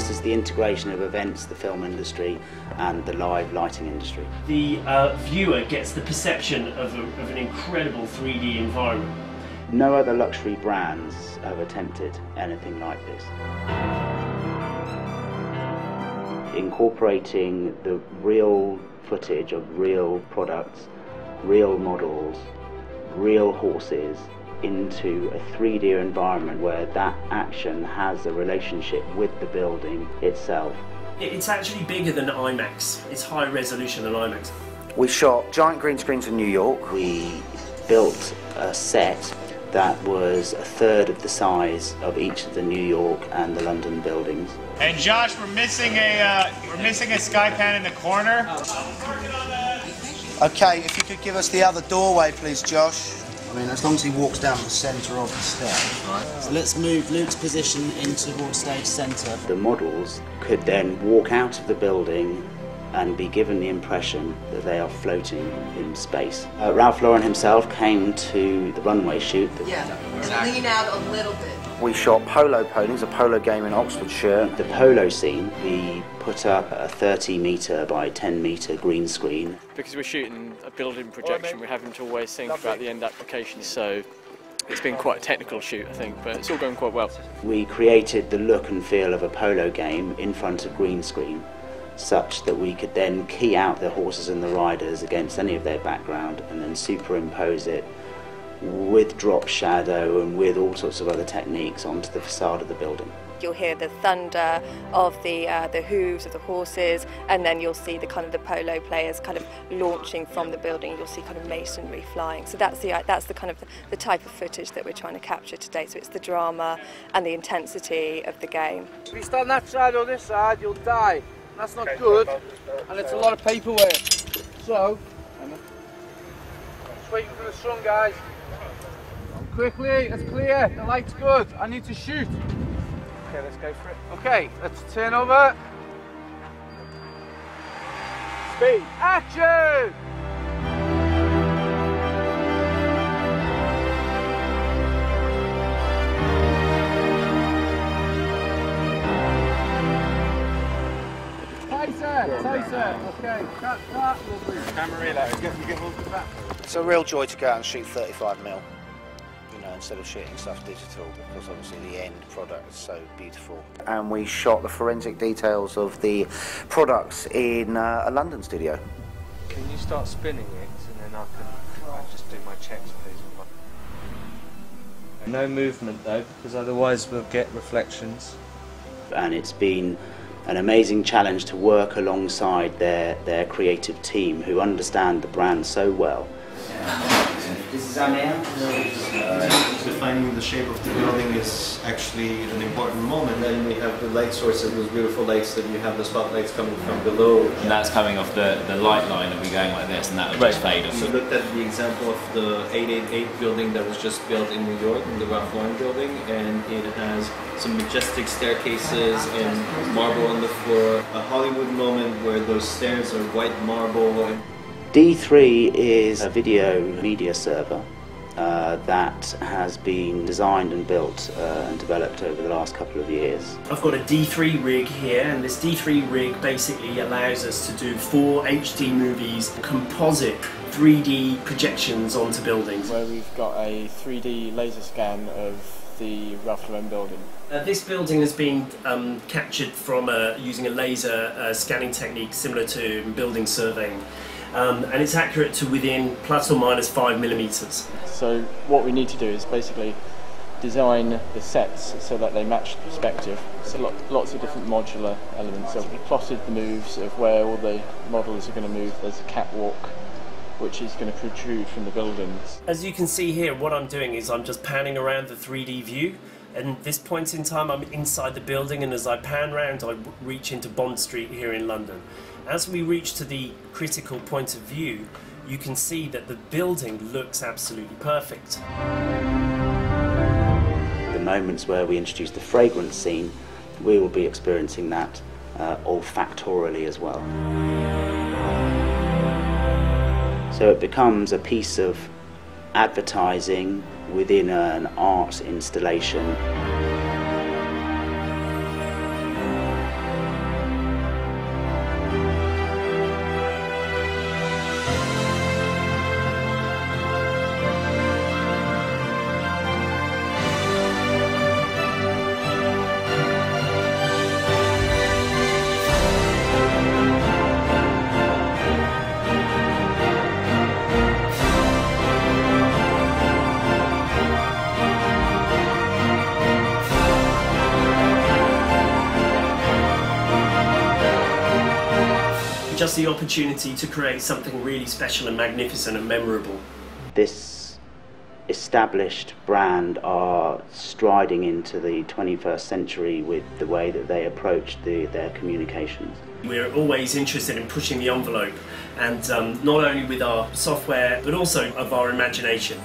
This is the integration of events, the film industry and the live lighting industry. The viewer gets the perception of an incredible 3D environment. No other luxury brands have attempted anything like this. Incorporating the real footage of real products, real models, real horses into a 3D environment where that action has a relationship with the building itself. It's actually bigger than IMAX. It's higher resolution than IMAX. We shot giant green screens in New York. We built a set that was a third of the size of each of the New York and the London buildings. And Josh, we're missing a sky pan in the corner. Okay, if you could give us the other doorway, please, Josh. I mean, as long as he walks down the centre of the stage. Right. So let's move Luke's position into the stage centre. The models could then walk out of the building and be given the impression that they are floating in space. Ralph Lauren himself came to the runway shoot. Lean out a little bit. We shot Polo Ponies, a polo game in Oxfordshire. The polo scene, we put up a 30-metre by 10-metre green screen. Because we're shooting a building projection, we're having to always think about the end application, so it's been quite a technical shoot, I think, but it's all going quite well. We created the look and feel of a polo game in front of green screen, such that we could then key out the horses and the riders against any of their background and then superimpose it with drop shadow and with all sorts of other techniques onto the facade of the building. You'll hear the thunder of the hooves of the horses, and then you'll see the kind of the polo players kind of launching from the building. You'll see kind of masonry flying. So that's the kind of the type of footage that we're trying to capture today. So it's the drama and the intensity of the game. If you stand that side or this side, you'll die. That's not good, and it's a lot of paperwork. So, just waiting for the sun, guys. Quickly, it's clear, the light's good. I need to shoot. Okay, let's go for it. Okay, let's turn over. Speed, action! Tighter. Okay, cut that. Camera reload. Get hold of that. It's a real joy to go out and shoot 35mm, instead of shooting stuff digital, because obviously the end product is so beautiful. And we shot the forensic details of the products in a London studio. Can you start spinning it, and then I'll just do my checks, please? No movement though, because otherwise we'll get reflections. And it's been an amazing challenge to work alongside their creative team who understand the brand so well. This is Amir. Defining the shape of the building is actually an important moment. Then we have the light sources, those beautiful lights that you have the spotlights coming from below. And that's coming off the light line and we're going like this, and that will just fade off. We looked at the example of the 888 building that was just built in New York, the Ralph Lauren building, and it has some majestic staircases and marble on the floor. A Hollywood moment where those stairs are white marble. D3 is a video media server that has been designed and built and developed over the last couple of years. I've got a D3 rig here, and this D3 rig basically allows us to do 4 HD movies, composite 3D projections onto buildings. Where we've got a 3D laser scan of the Ralph Lauren building. This building has been captured from using a laser scanning technique similar to building surveying. And it's accurate to within plus or minus 5mm. So what we need to do is basically design the sets so that they match the perspective. So lots of different modular elements. So we plotted the moves of where all the models are going to move. There's a catwalk which is going to protrude from the buildings. As you can see here, what I'm doing is I'm just panning around the 3D view. And at this point in time I'm inside the building, and as I pan round I reach into Bond Street here in London. As we reach to the critical point of view, you can see that the building looks absolutely perfect. The moments where we introduce the fragrance scene, we will be experiencing that olfactorily as well. So it becomes a piece of advertising within an art installation. just the opportunity to create something really special and magnificent and memorable. This established brand are striding into the 21st century with the way that they approach their communications. We're always interested in pushing the envelope, and not only with our software but also of our imagination.